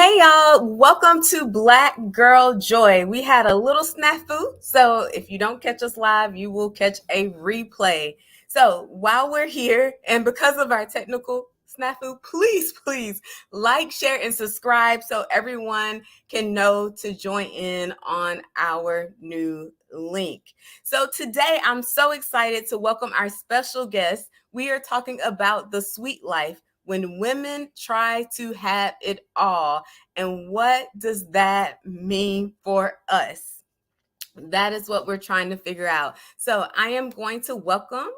Hey y'all, welcome to Black Girl Joy. We had a little snafu, so if you don't catch us live, you will catch a replay. So while we're here, and because of our technical snafu, please like, share, and subscribe so everyone can know to join in on our new link. So today, I'm so excited to welcome our special guest. We are talking about the sweet life when women try to have it all. And what does that mean for us? That is what we're trying to figure out. So I am going to welcome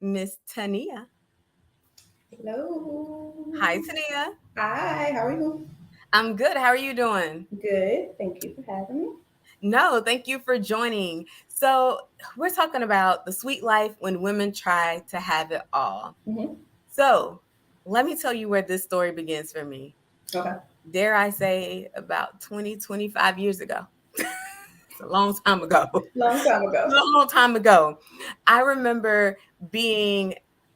Miss Tania. Hello. Hi, Tania. Hi, how are you? I'm good. How are you doing? Good. Thank you for having me. No, thank you for joining. So we're talking about the sweet life when women try to have it all. Hmm. So let me tell you where this story begins for me. Okay. Dare I say about 20, 25 years ago. It's a long time ago. Long time A ago. long time ago. I remember being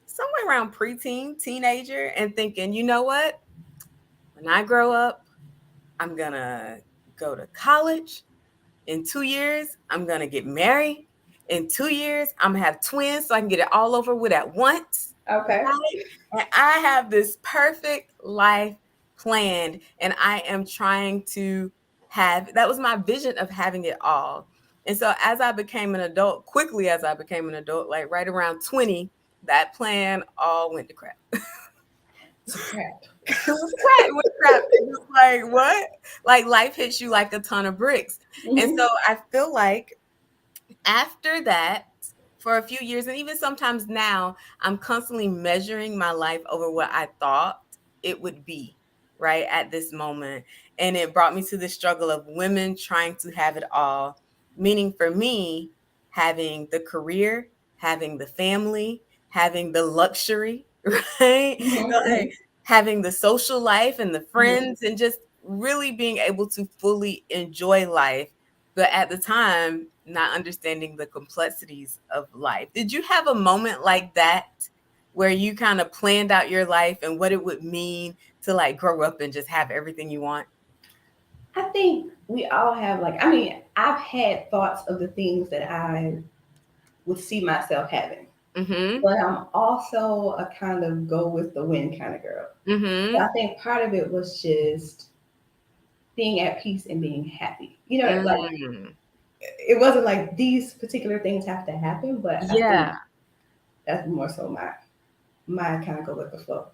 somewhere around preteen, teenager, and thinking, you know what? When I grow up, I'm going to go to college. In 2 years, I'm going to get married. In 2 years, I'm going to have twins so I can get it all over with at once. Okay. Right? And I have this perfect life planned, and I am trying to have that was my vision of having it all. And so, as I became an adult, quickly as I became an adult, like right around 20, that plan all went to crap. To crap. It was crap. It was crap. It was like, what? Like, life hits you like a ton of bricks. And Hmm. so, I feel like after that, for a few years, and even sometimes now, I'm constantly measuring my life over what I thought it would be right at this moment. And it brought me to the struggle of women trying to have it all, meaning for me, having the career, having the family, having the luxury, right? Like Hmm. having the social life and the Hmm. friends, and just really being able to fully enjoy life, but at the time not understanding the complexities of life. Did you have a moment like that where you kind of planned out your life and what it would mean to like grow up and just have everything you want? I think we all have, like, I mean, I've had thoughts of the things that I would see myself having, Mhm. but I'm also a kind of go with the wind kind of girl. So I Mhm. think part of it was just being at peace and being happy. Like, Mm. it wasn't like these particular things have to happen, but I think Yeah. that's more so my kind of go with the flow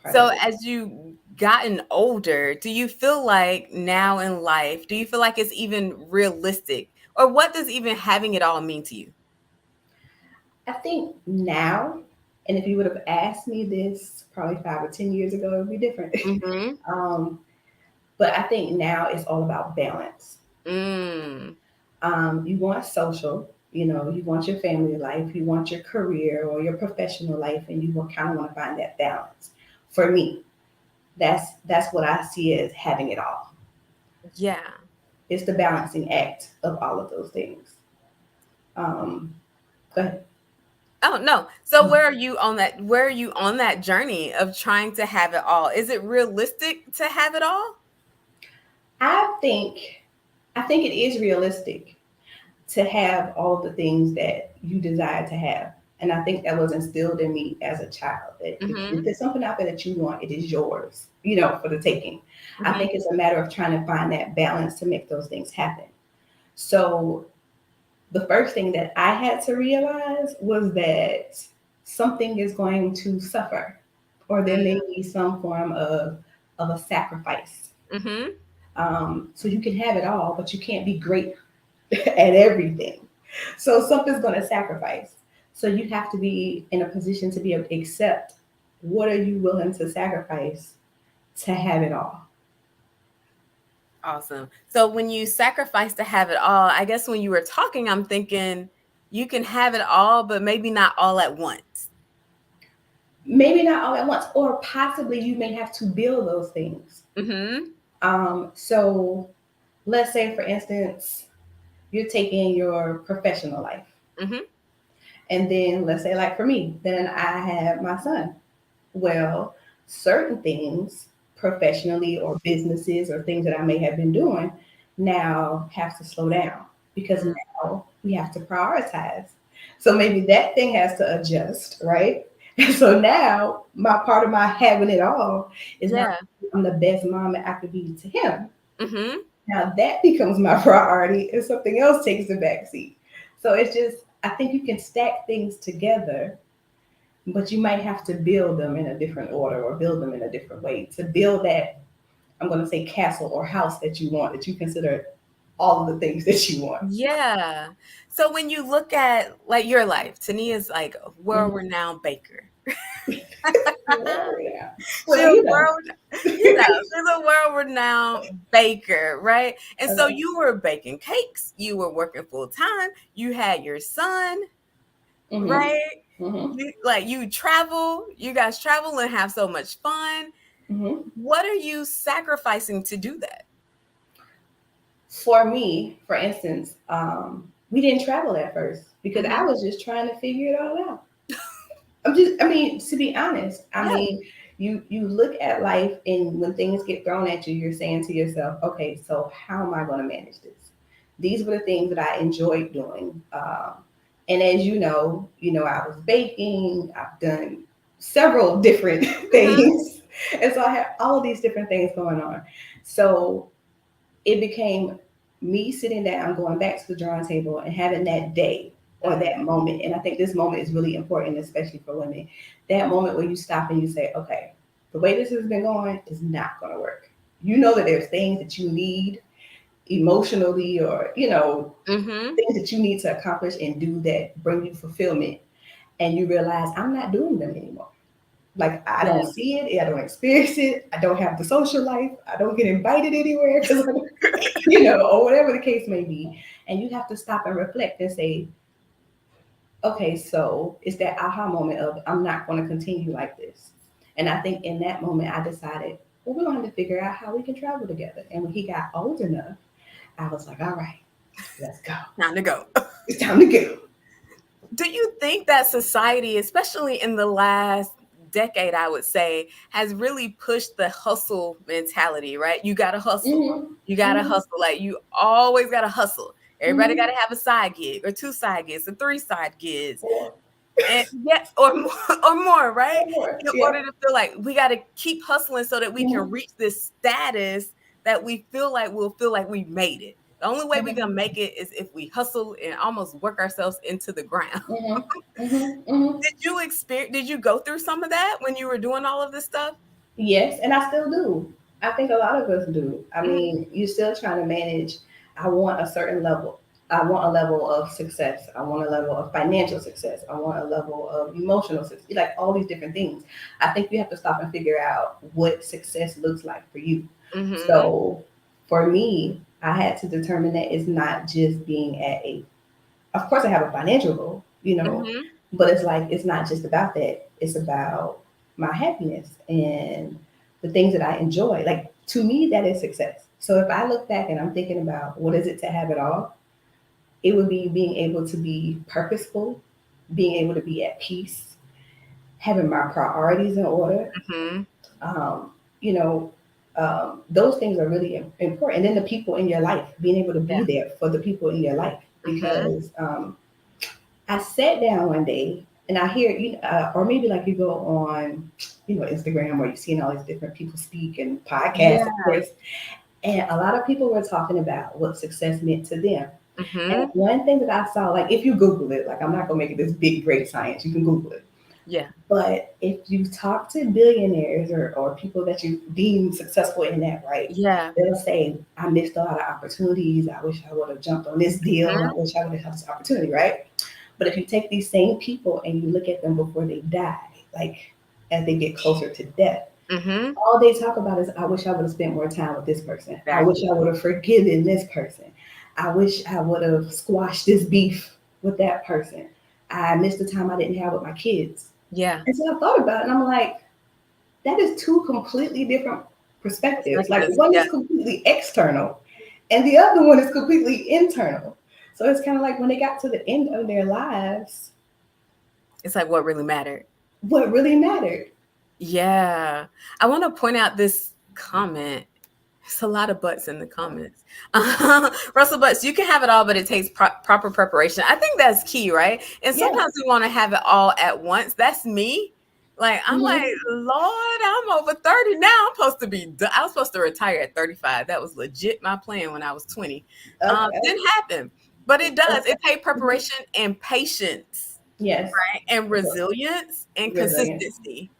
part So of it. as you gotten older, do you feel like now in life, do you feel like it's even realistic? Or what does even having it all mean to you? I think now, and if you would have asked me this probably 5 or 10 years ago, it would be different. Mhm. um, but I think now it's all about balance. Mm. You want social, you want your family life, you want your career or your professional life, and you kind of want to find that balance. For me, that's what I see as having it all. Yeah. It's the balancing act of all of those things. Um, go ahead. Oh, no. So where are you on that journey of trying to have it all? Is it realistic to have it all? I think I think it is realistic to have all of the things that you desire to have. And I think that was instilled in me as a child that if Mhm. there's something out there that you want, it is yours, for the taking. I Mhm. think it's a matter of trying to find that balance to make those things happen. So the first thing that I had to realize was that something is going to suffer, or there may be some form of a sacrifice. Mhm. So you can have it all, but you can't be great at everything. So something's going to sacrifice. So you have to be in a position to be able to accept what are you willing to sacrifice to have it all. Awesome. So when you sacrifice to have it all, I guess when you were talking, I'm thinking you can have it all, but maybe not all at once. Maybe not all at once, or possibly you may have to build those things. Mhm. So let's say, for instance, you're taking your professional life, Mhm. and then let's say, like for me, then I have my son. Well, certain things professionally or businesses or things that I may have been doing now have to slow down because Mm. now we have to prioritize. So maybe that thing has to adjust, right? And so now my part of my having it all is not Yeah. I'm the best mom that I could be to him. Mm-hmm. Now that becomes my priority and something else takes the back seat. So it's just I think you can stack things together, but you might have to build them in a different order or build them in a different way to build that I'm going to say castle or house that you want, that you consider all of the things that you want. Yeah. So when you look at like your life, Tania's like a Mhm. world-renowned baker. Well, yeah. She's Well, a you know. world, she's a world-renowned baker, right? And so Okay. you were baking cakes, you were working full time, you had your son, Mm-hmm. right? Mm-hmm. You travel, you guys travel and have so much fun. Mm-hmm. What are you sacrificing to do that? For me, for instance, we didn't travel at first because I Hmm. was just trying to figure it all out. I mean, to be honest, I Yeah. mean, you look at life and when things get thrown at you, you're saying to yourself, okay, so how am I going to manage this? These were the things that I enjoyed doing. And as I was baking, I've done several different Hmm. things. And so I had all of these different things going on. So it became me sitting down, going back to the drawing table and having that day or Mm. that moment. And I think this moment is really important, especially for women. That moment where you stop and you say, okay, the way this has been going is not going to work. You know that there's things that you need emotionally or, Hmm. things that you need to accomplish and do that bring you fulfillment. And you realize I'm not doing them anymore. Like I Yeah. don't see it, I don't experience it, I don't have the social life, I don't get invited anywhere because or whatever the case may be. And you have to stop and reflect and say, okay, so it's that aha moment of I'm not going to continue like this. And I think in that moment, I decided, well, we're going to have to figure out how we can travel together. And when he got old enough, I was like, all right, let's go. Time to go. It's time to go. Do you think that society, especially in the last decade, I would say, has really pushed the hustle mentality, right? You got to hustle. Mm-hmm. You got to Mm-hmm. hustle. Like you always got to hustle. Everybody got Mm-hmm. to have a side gig or two side gigs or three side gigs. Or, And yeah, or more, or more, right? or more. In Yeah. order to feel like we got to keep hustling so that we can Mm-hmm. reach this status that we feel like we'll feel like we made it. The only way we Mm-hmm. can make it is if we hustle and almost work ourselves into the ground. Mm-hmm. Mm-hmm. Mm-hmm. Did you go through some of that when you were doing all of this stuff? Yes, and I still do. I think a lot of us do. I Mhm, mean, you're still trying to manage. I want a certain level. I want a level of success. I want a level of financial success. I want a level of emotional success. Like all these different things. I think you have to stop and figure out what success looks like for you. mhm, So for me, I had to determine that it's not just being at a of course I have a financial goal, mhm. but it's like it's not just about that. It's about my happiness and the things that I enjoy. Like to me, that is success. So if I look back and I'm thinking about what is it to have it all, it would be being able to be purposeful, being able to be at peace, having my priorities in order. Mhm. Um, you know, those things are really important. And then the people in your life, being able to Yeah. be there for the people in your life, Mhm. because I sat down one day and I hear or maybe like you go on, Instagram where you're seeing all these different people speak and podcasts, Yeah. of course. And a lot of people were talking about what success meant to them. And Mhm. one thing that I saw, like if you Google it, like I'm not gonna make it this big great science, you can Google it. Yeah. But if you talk to billionaires or people that you deem successful in that, right, Yeah. they'll say, I missed a lot of opportunities. I wish I would have jumped on this deal. I Mhm. wish I would have had this opportunity, right? But if you take these same people and you look at them before they die, like as they get closer to death, Mhm. all they talk about is, I wish I would have spent more time with this person. I wish Exactly. I would have forgiven this person. I wish I would have squashed this beef with that person. I missed the time I didn't have with my kids. Yeah. And so I thought about it and I'm like, that is two completely different perspectives. Like Perspectives. one Yeah. is completely external and the other one is completely internal. So it's kind of like when they got to the end of their lives, It's like what really mattered. what really mattered. Yeah. I want to point out this comment. It's a lot of butts in the comments. Russell Butts, you can have it all, but it takes proper preparation. I think that's key, right? And Yes. sometimes we want to have it all at once. That's me. Like, I'm like, Hmm. Lord, I'm over 30 now. I'm supposed to be done. I was supposed to retire at 35. That was legit my plan when I was 20. Okay. Didn't happen, but it does. It takes Mhm. preparation and patience, Yes. right? And resilience and Resilience. consistency.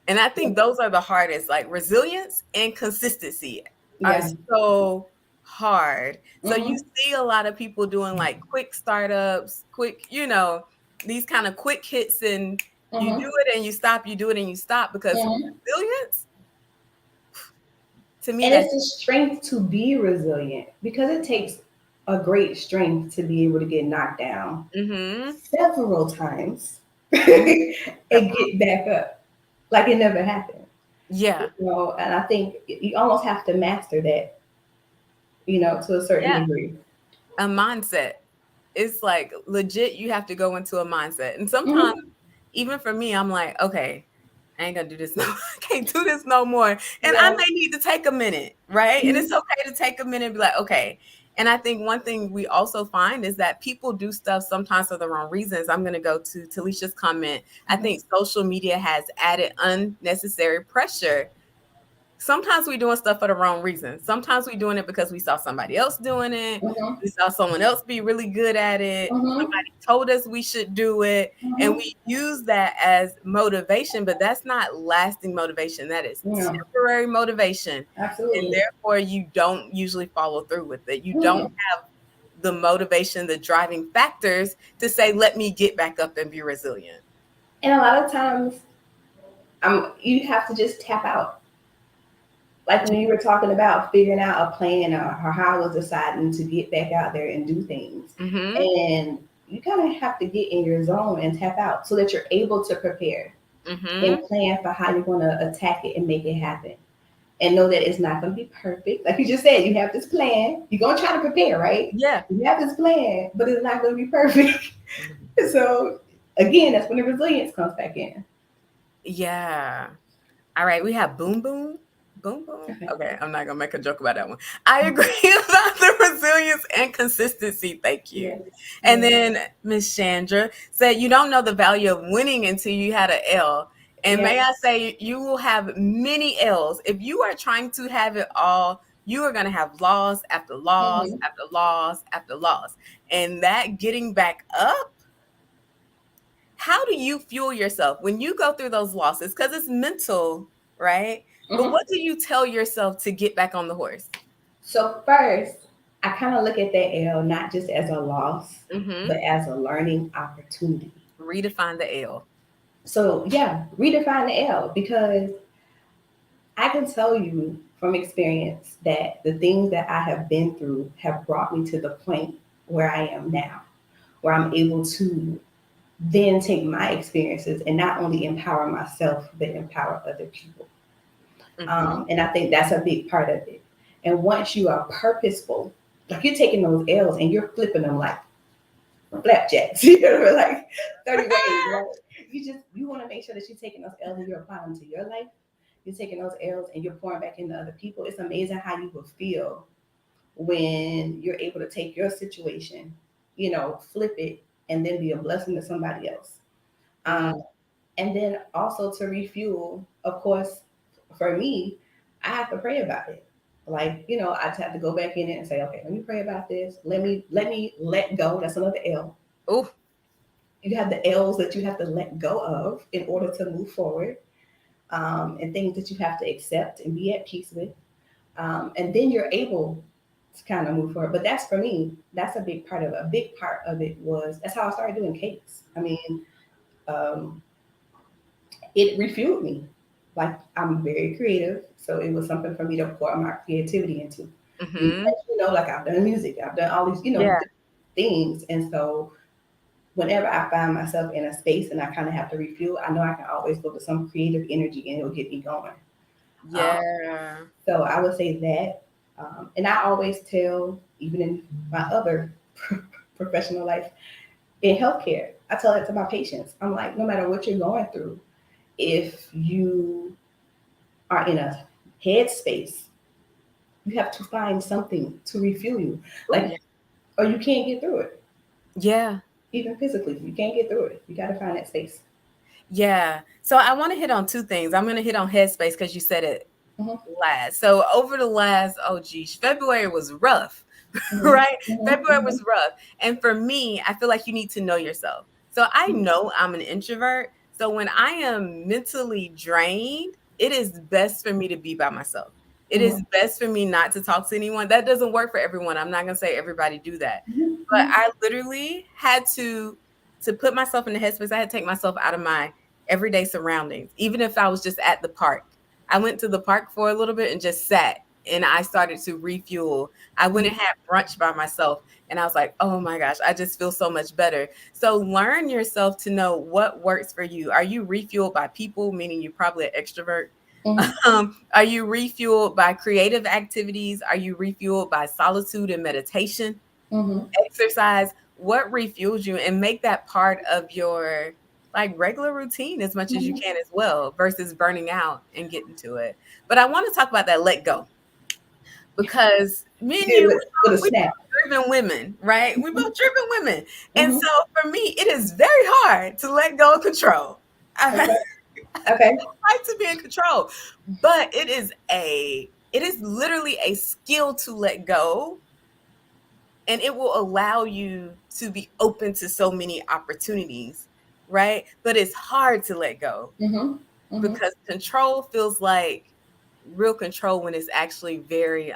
And I think those are the hardest, like resilience and consistency are Yeah. so hard. So you Hmm. see a lot of people doing like quick startups, quick, these kind of quick hits, and you do Hmm. it and you stop, you do it and you stop, because Hmm. resilience, to me, And that's it's the strength to be resilient because it takes a great strength to be able to get knocked down mm-hmm. several times Mm-hmm. and That part. get back up like it never happened. Yeah. And I think you almost have to master that, to a certain Yeah. degree. A mindset. It's like legit, you have to go into a mindset. And sometimes, Hmm. even for me, I'm like, okay, I ain't gonna do this no I can't do this no more. And I Yeah. may need to take a minute, right? And it's Mhm. okay to take a minute and be like, okay. And I think one thing we also find is that people do stuff sometimes for the wrong reasons. I'm gonna go to Talisha's comment. I Mhm. think social media has added unnecessary pressure. Sometimes we're doing stuff for the wrong reason. Sometimes we're doing it because we saw somebody else doing it. Mhm. We saw someone else be really good at it. Mhm. Somebody told us we should do it. And Mhm. we use that as motivation, but that's not lasting motivation. That is Yeah. temporary motivation. And Absolutely. therefore, you don't usually follow through with it. You don't Mhm. have the motivation, the driving factors to say, let me get back up and be resilient. And a lot of times, you have to just tap out. Like when you were talking about figuring out a plan, or how I was deciding to get back out there and do things. Mm-hmm. And you kind of have to get in your zone and tap out so that you're able to prepare and Mm-hmm. plan for how you're going to attack it and make it happen. And know that it's not going to be perfect. Like you just said, you have this plan. You're going to try to prepare, right? Yeah. You have this plan, but it's not going to be perfect. So, again, that's when the resilience comes back in. Yeah. All right, we have boom boom. Boom boom. Okay. Okay, I'm not gonna make a joke about that one. I agree about the resilience and consistency. Thank you. Yes. And Yes. then Miss Chandra said, "You don't know the value of winning until you had an L." And may Yes. I say, you will have many L's if you are trying to have it all. You are going to have loss after loss Mm-hmm. after loss after loss, and that getting back up, how do you fuel yourself when you go through those losses? Because it's mental, right? But Mm-hmm. what do you tell yourself to get back on the horse? So, first, I kind of look at that L not just as a loss, Mm-hmm. but as a learning opportunity. Redefine the L. So, yeah, redefine the L because I can tell you from experience that the things that I have been through have brought me to the point where I am now, where I'm able to then take my experiences and not only empower myself, but empower other people. Mm-hmm. And I think that's a big part of it. And once you are purposeful, like you're taking those L's and you're flipping them like flapjacks, like 30 ways, right? You want to make sure that you're taking those L's and you're applying them to your life. You're taking those L's and you're pouring back into other people. It's amazing how you will feel when you're able to take your situation, flip it and then be a blessing to somebody else. Um, Mm. and then also to refuel, of course, for me, I have to pray about it. Like, I just have to go back in it and say, okay, let me pray about this. Let me let go. That's another L. Oh, You have the L's that you have to let go of in order to move forward, and things that you have to accept and be at peace with. And then you're able to kind of move forward. But that's for me, that's a big part of it was that's how I started doing cakes. I mean, um, it refueled me. Like I'm very creative, so it was something for me to pour my creativity into. And, mm-hmm. like I've done music, I've done all these, Yeah. different things, and so whenever I find myself in a space and I kind of have to refuel, I know I can always go to some creative energy and it'll get me going. Um, Yeah. so I would say that, and I always tell, even in my other professional life, in healthcare, I tell that to my patients. I'm like, no matter what you're going through, if you are in a headspace. You have to find something to refuel you. Oh, Like, yeah. or you can't get through it. Yeah. Even physically, you can't get through it. You got to find that space. Yeah. So I want to hit on two things. I'm going to hit on headspace because you said it Mm-hmm, last. So over the last, oh geez, February was rough, mm-hmm, right? mm-hmm, February mm-hmm, was rough. And for me, I feel like you need to know yourself. So I know I'm an introvert. So when I am mentally drained, it is best for me to be by myself. It mm-hmm, is best for me not to talk to anyone. That doesn't work for everyone. I'm not going to say everybody do that. But mm-hmm, I literally had to put myself in the headspace. I had to take myself out of my everyday surroundings, even if I was just at the park. I went to the park for a little bit and just sat and I started to refuel. I went and had brunch by myself and I was like, oh my gosh, I just feel so much better. So learn yourself to know what works for you. Are you refueled by people, meaning you're probably an extrovert? mm-hmm, Are you refueled by creative activities? Are you refueled by solitude and meditation, mm-hmm, exercise? What refuels you and make that part of your like regular routine as much as you mm-hmm. can as well versus burning out and getting to it. But I want to talk about that let go because me and Did you, with a we snap. both driven women, right? We both driven women. And Mm-hmm. so for me, it is very hard to let go of control. I Okay. Okay. like to be in control, but it is literally a skill to let go, and it will allow you to be open to so many opportunities, right? But it's hard to let go Mm-hmm. Mm-hmm. because control feels like real control when it's actually very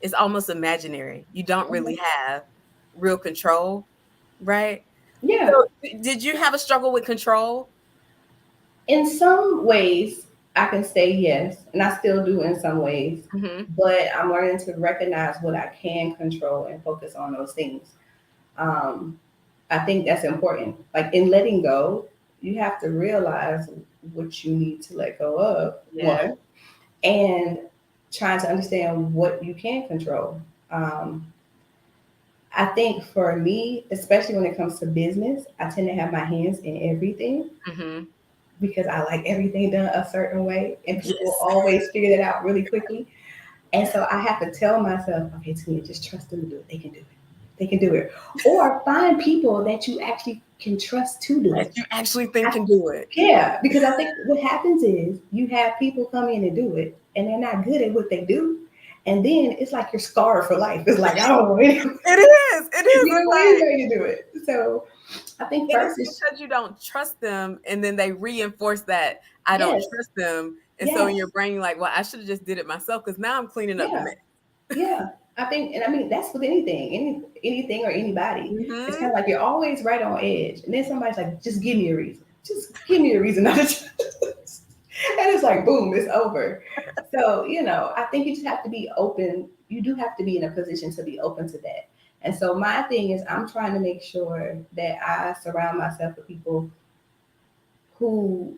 it's almost imaginary. You don't really have real control, right? Yeah. So did you have a struggle with control? In some ways, I can say yes, and I still do in some ways, Hmm. but I'm learning to recognize what I can control and focus on those things. Um, I think that's important. Like in letting go, you have to realize what you need to let go of, Yeah. one, and trying to understand what you can control. Um, I think for me, especially when it comes to business, I tend to have my hands in everything Hmm. because I like everything done a certain way, and people Yes. always figure that out really quickly. And so I have to tell myself, okay, Tania, just trust them to do it. They can do it. They can do it. Or find people that you actually can trust to do That it. you actually think I, can do it. yeah, because I think what happens is you have people come in and do it, and they're not good at what they do. And then it's like you're scarred for life. It's like, I don't know, you It is. It is. don't It's know like anybody to do it. So I think and it's first is, because you don't trust them, and then they reinforce that I don't yes, trust them, and so in yes, your brain you're like, well, I should have just did it myself because now I'm cleaning up the yeah. mess. Yeah, I think, and I mean that's with anything, anything or anybody. It's kind Hmm. of like you're always right on edge, and then somebody's like, "Just give me a reason. Just give me a reason not to." Trust." And it's like, boom, it's over. So I think you just have to be open. You do have to be in a position to be open to that. And so my thing is, I'm trying to make sure that I surround myself with people who,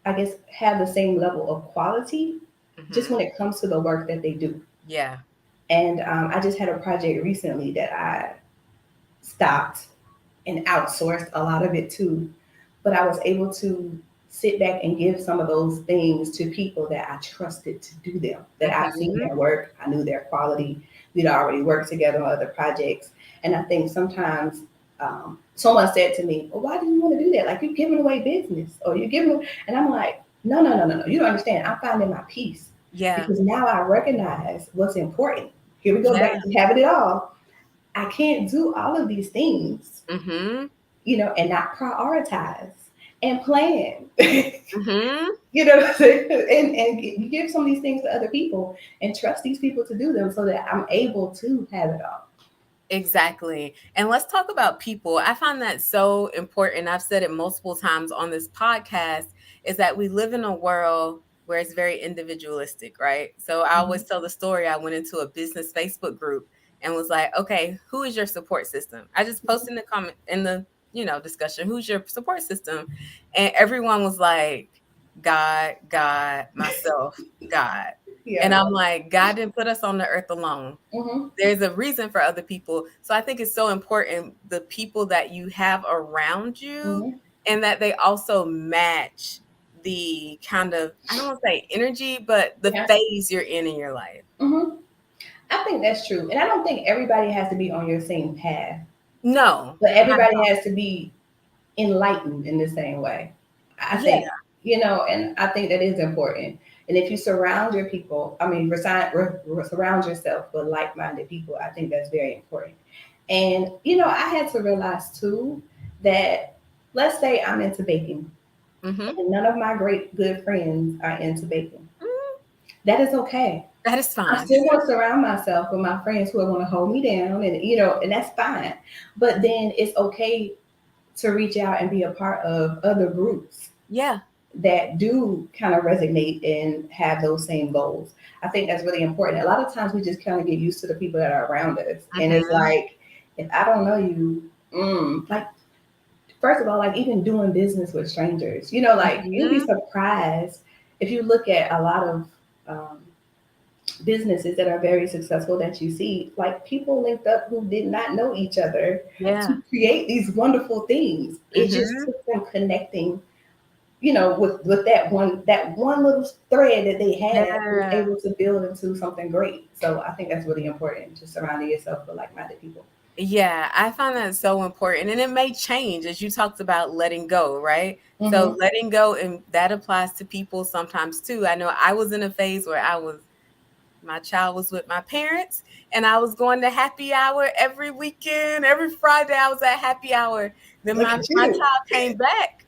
I guess, have the same level of quality, just Hmm. when it comes to the work that they do. Yeah. And I just had a project recently that I stopped and outsourced a lot of it too. But I was able to sit back and give some of those things to people that I trusted to do them, that I've seen Hmm. their work, I knew their quality, we'd already worked together on other projects. And I think sometimes someone said to me, well, why do you want to do that? Like you're giving away business or you're giving, and I'm like, no, no, no, no, no. You don't understand. I'm finding my peace Yeah. because now I recognize what's important. Here we go Yeah. back to having it all. I can't do all of these things, Hmm. and not prioritize and plan. Hmm. What I'm saying? And give some of these things to other people and trust these people to do them so that I'm able to have it all. Exactly. And let's talk about people. I find that so important. I've said it multiple times on this podcast is that we live in a world where it's very individualistic, right? So I Mhm, always tell the story. I went into a business Facebook group and was like, okay, who is your support system? I just posted in the comment in the, discussion, who's your support system? And everyone was like, God, God, myself, God. And yeah. I'm like, God didn't put us on the earth alone. Hmm. There's a reason for other people. So I think it's so important the people that you have around you Hmm. and that they also match the kind of, I don't want to say energy, but the Yeah. phase you're in your life. Hmm. I think that's true. And I don't think everybody has to be on your same path, No, but not at everybody all. has to be enlightened in the same way. I Yeah. think, and I think that is important. And if you surround your people, I mean, surround yourself with like minded people, I think that's very important. And, I had to realize too that, let's say I'm into baking Mm-hmm. and none of my great good friends are into baking. Mm, That is okay. that is I'm fine. still going to surround myself with my friends who are going to hold me down, and and that's fine. But then it's okay to reach out and be a part of other groups Yeah. that do kind of resonate and have those same goals. I think that's really important. A lot of times we just kind of get used to the people that are around us, and it's Mm-hmm. like, if I don't know you, like, first of all, like, even doing business with strangers, like, you'll be Mm-hmm. surprised if you look at a lot of um, businesses that are very successful that you see, like, people linked up who did not know each other Yeah. to create these wonderful things. It just Mm-hmm. took them connecting, with that one little thread that they had, was Yeah. able to build into something great. So I think that's really important, just surrounding yourself with like-minded people. Yeah, I find that so important. And it may change as you talked about letting go, right? So Mm-hmm. letting go, and that applies to people sometimes too. I know I was in a phase where my child was with my parents and I was going to happy hour every weekend. Every Friday I was at happy hour. Then Look my at you. child came back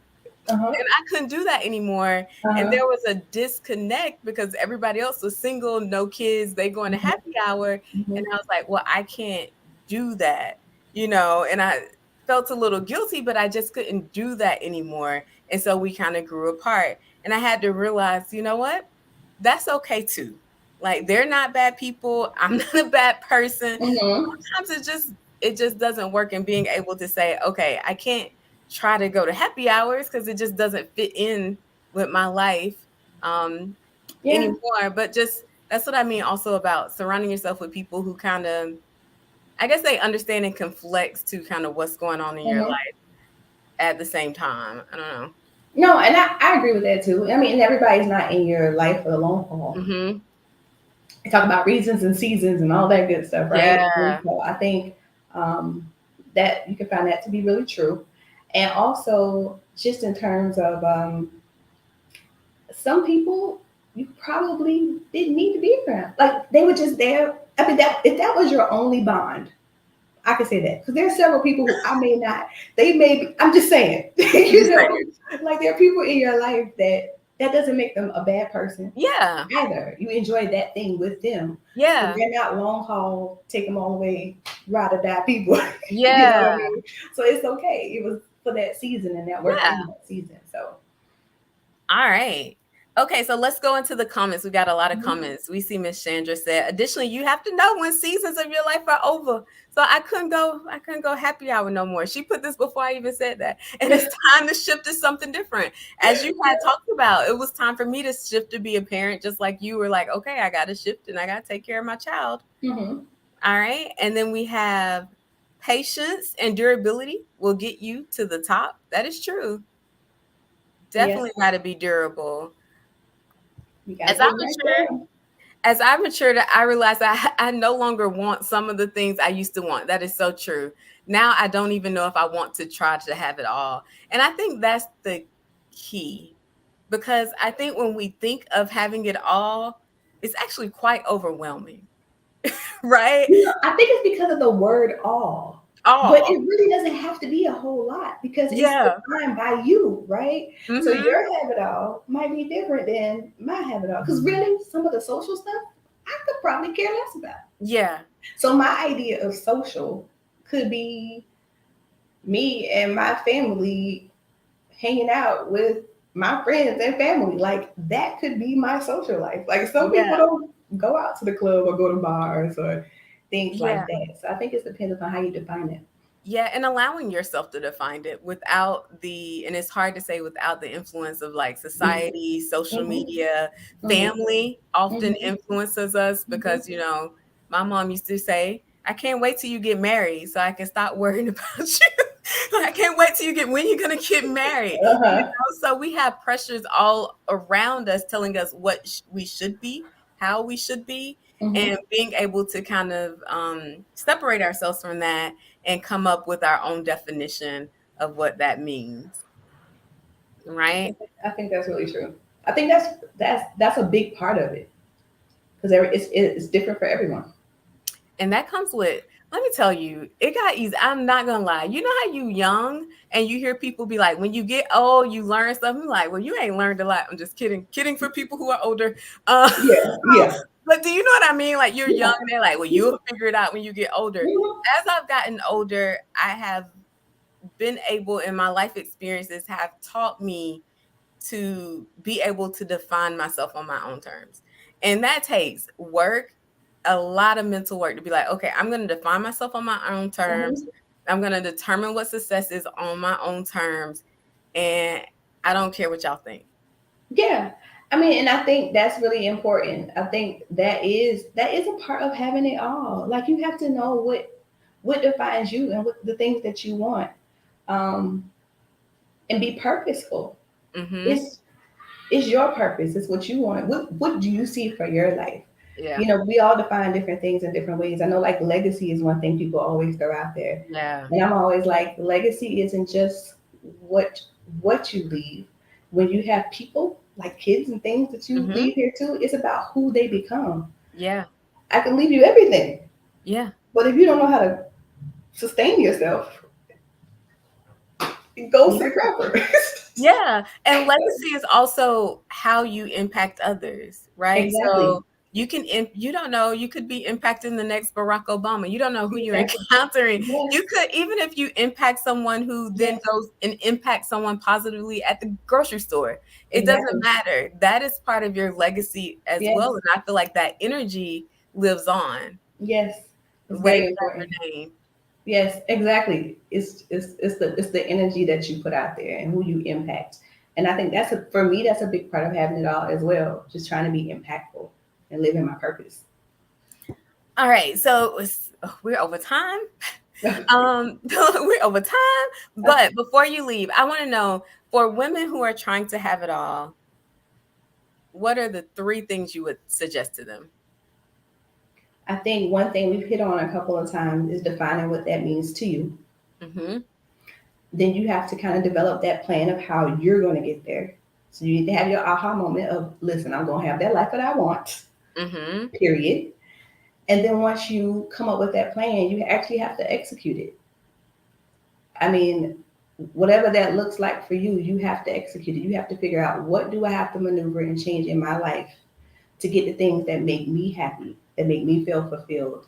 Uh-huh. and I couldn't do that anymore. And Uh-huh. there was a disconnect because everybody else was single, no kids, they going to Mm-hmm. happy hour. Mm-hmm. And I was like, well, I can't do that. And I felt a little guilty, but I just couldn't do that anymore. And so we kind of grew apart. And I had to realize, you know what? That's okay too. Like, they're not bad people. I'm not a bad person. Mm-hmm. Sometimes it just doesn't work, and being able to say, okay, I can't try to go to happy hours because it just doesn't fit in with my life um Yeah. anymore. But just, that's what I mean also about surrounding yourself with people who kind of, I guess, they understand and conflicts to kind of what's going on in your Mm-hmm. life at the same time. I don't know. No, and I agree with that too. I mean, everybody's not in your life for the long haul. Mm-hmm. We talk about reasons and seasons and all that good stuff, right? And Yeah. so I think um, that you can find that to be really true. And also, just in terms of some people, you probably didn't need to be around. Like, they were just there. I mean, that if that was your only bond, I can say that, because there are several people who I may not. They may be. I'm just saying, I'm just like, there are people in your life that doesn't make them a bad person yeah. either. You enjoy that thing with them. So Yeah. they're not long haul, take them all the way, ride or die people. You know Yeah. what I mean? So it's okay. It was for that season, and that worked Yeah. in that season. So All right. Okay, so let's go into the comments. We got a lot of mhm. comments. We see Miss Chandra said, additionally, you have to know when seasons of your life are over. So I couldn't go happy hour no more. She put this before I even said that. And it's time to shift to something different. As you had talked about, it was time for me to shift to be a parent, just like you were like, okay, I gotta shift and I gotta take care of my child. Mhm. All right. And then we have patience and durability will get you to the top. That is true. Yes, Definitely gotta be durable. you got to As I get right mature, there. as I matured, I realized I no longer want some of the things I used to want. That is so true. Now I don't even know if I want to try to have it all. And I think that's the key, because I think when we think of having it all, it's actually quite overwhelming, right? I think it's because of the word all. But All. it really doesn't have to be a whole lot because it's Yeah. defined by you, right? So Mhm. your have it all might be different than my have it all. Because really, some of the social stuff I could probably care less about. Yeah. So my idea of social could be me and my family hanging out with my friends and family. Like, that could be my social life. Like, some people Yeah. don't go out to the club or go to bars or things like Yeah. that. So I think it depends on how you define it. Yeah, and allowing yourself to define it without and it's hard to say without the influence of like society, social Mm-hmm. media, Mm-hmm. family often Mm-hmm. influences us Mm-hmm. because, my mom used to say, I can't wait till you get married so I can stop worrying about you. I can't wait till you get when you're gonna get married. Uh-huh. So we have pressures all around us telling us what we should be, how we should be, Hmm. and being able to kind of separate ourselves from that and come up with our own definition of what that means, right? I think that's really true. I think that's a big part of it because it's different for everyone. And that comes with, let me tell you, it got easy. I'm not gonna lie. You know how you young and you hear people be like, when you get old, you learn stuff. I'm like, well, you ain't learned a lot. I'm just kidding. Kidding for people who are older. Uh, Yeah, yeah, but do you know what I mean? Like you're young yeah. and they're like, well, you'll figure it out when you get older. Mhm. As I've gotten older, I have been able, in my life experiences, have taught me to be able to define myself on my own terms. And that takes work, a lot of mental work to be like, okay, I'm going to define myself on my own terms. Mhm. I'm going to determine what success is on my own terms. And I don't care what y'all think. Yeah. I mean, and I think that's really important. I think that is a part of having it all. Like you have to know what defines you and what the things that you want, um, and be purposeful. Mm-hmm. It's your purpose. It's what you want. What do you see for your life? Yeah. You know, we all define different things in different ways. I know like legacy is one thing people always throw out there. Yeah. And I'm always like, legacy isn't just what what you leave. When you have people like kids and things that you Mm-hmm. leave here too, it's about who they become. Yeah. I can leave you everything, Yeah. but if you don't know how to sustain yourself, go Yeah. seek rapper. Yeah, and legacy is also how you impact others, right? Exactly. So you don't know, you could be impacting the next Barack Obama. You don't know who you're Exactly. encountering. You Yes. could, even if you impact someone who then Yes. goes and impacts someone positively at the grocery store. It doesn't Exactly. matter. That is part of your legacy as well. Yes. And I feel like that energy lives on Yes. It's way very beyond important. your name. Yes, exactly. It's the energy that you put out there and who you impact. And I think for me that's a big part of having it all as well. Just trying to be impactful and living my purpose. All right, so we're over time. We're over time. But before you leave, I want to know, for women who are trying to have it all, what are the three things you would suggest to them? I think one thing we've hit on a couple of times is defining what that means to you. Mm-hmm. Then you have to kind of develop that plan of how you're going to get there. So you need to have your aha moment of, listen, I'm going to have that life that I want, Mm-hmm. period. And then once you come up with that plan, you actually have to execute it. I mean, whatever that looks like for you, you have to execute it. You have to figure out what do I have to maneuver and change in my life to get the things that make me happy, that make me feel fulfilled,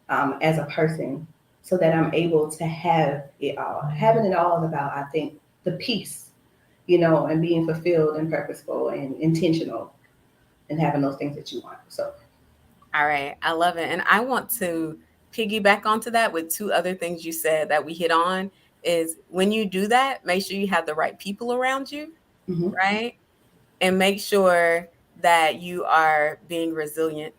as a person, so that I'm able to have it all. Having it all is about, I think, the peace, and being fulfilled and purposeful and intentional and having those things that you want. So, All right. I love it. And I want to piggyback onto that with two other things you said that we hit on is when you do that, make sure you have the right people around you, mhm. right? And make sure that you are being resilient,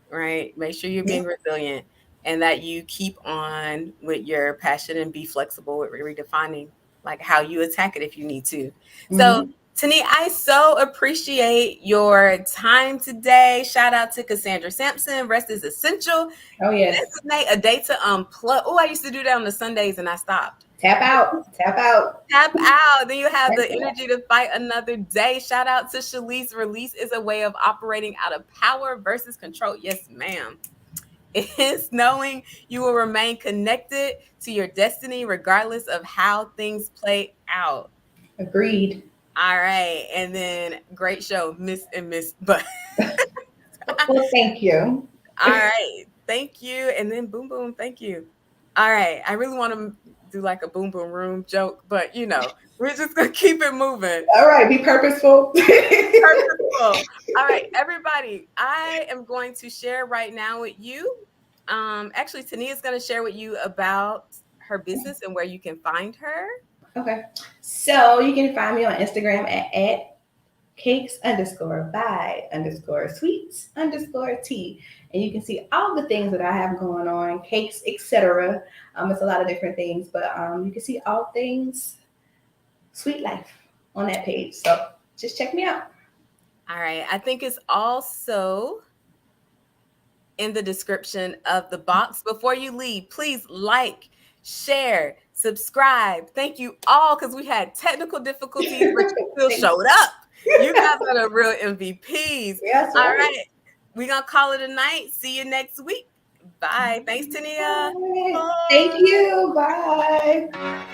right? Make sure you're Yeah. being resilient and that you keep on with your passion and be flexible with redefining like how you attack it if you need to. So, Mhm. Tani, I so appreciate your time today. Shout out to Cassandra Sampson. Rest is essential. Oh yes. Designate a day to unplug. Oh, I used to do that on the Sundays and I stopped. Tap out. Tap out. Tap out. Then you have Tap the out. energy to fight another day. Shout out to Shalice. Release is a way of operating out of power versus control. Yes, ma'am. It's knowing you will remain connected to your destiny regardless of how things play out. Agreed. All right. And then great show, Miss and Miss But. Well, thank you. All right. Thank you. And then boom, boom. Thank you. All right. I really want to do like a boom, boom room joke, but we're just going to keep it moving. All right, be purposeful. Purposeful. All right, everybody. I am going to share right now with you. Actually, Tania is going to share with you about her business and where you can find her. Okay. So you can find me on Instagram at cakes_by_sweets_tea. And you can see all the things that I have going on, cakes, etc. It's a lot of different things, but you can see all things sweet life on that page. So just check me out. All right. I think it's also in the description of the box. Before you leave, please like, share, subscribe. Thank you all, because we had technical difficulties, but you still showed up. You guys are the real MVPs. Yes, All right. right. We're going to call it a night. See you next week. Bye. Thanks, Tania. Bye. Thank you. Bye.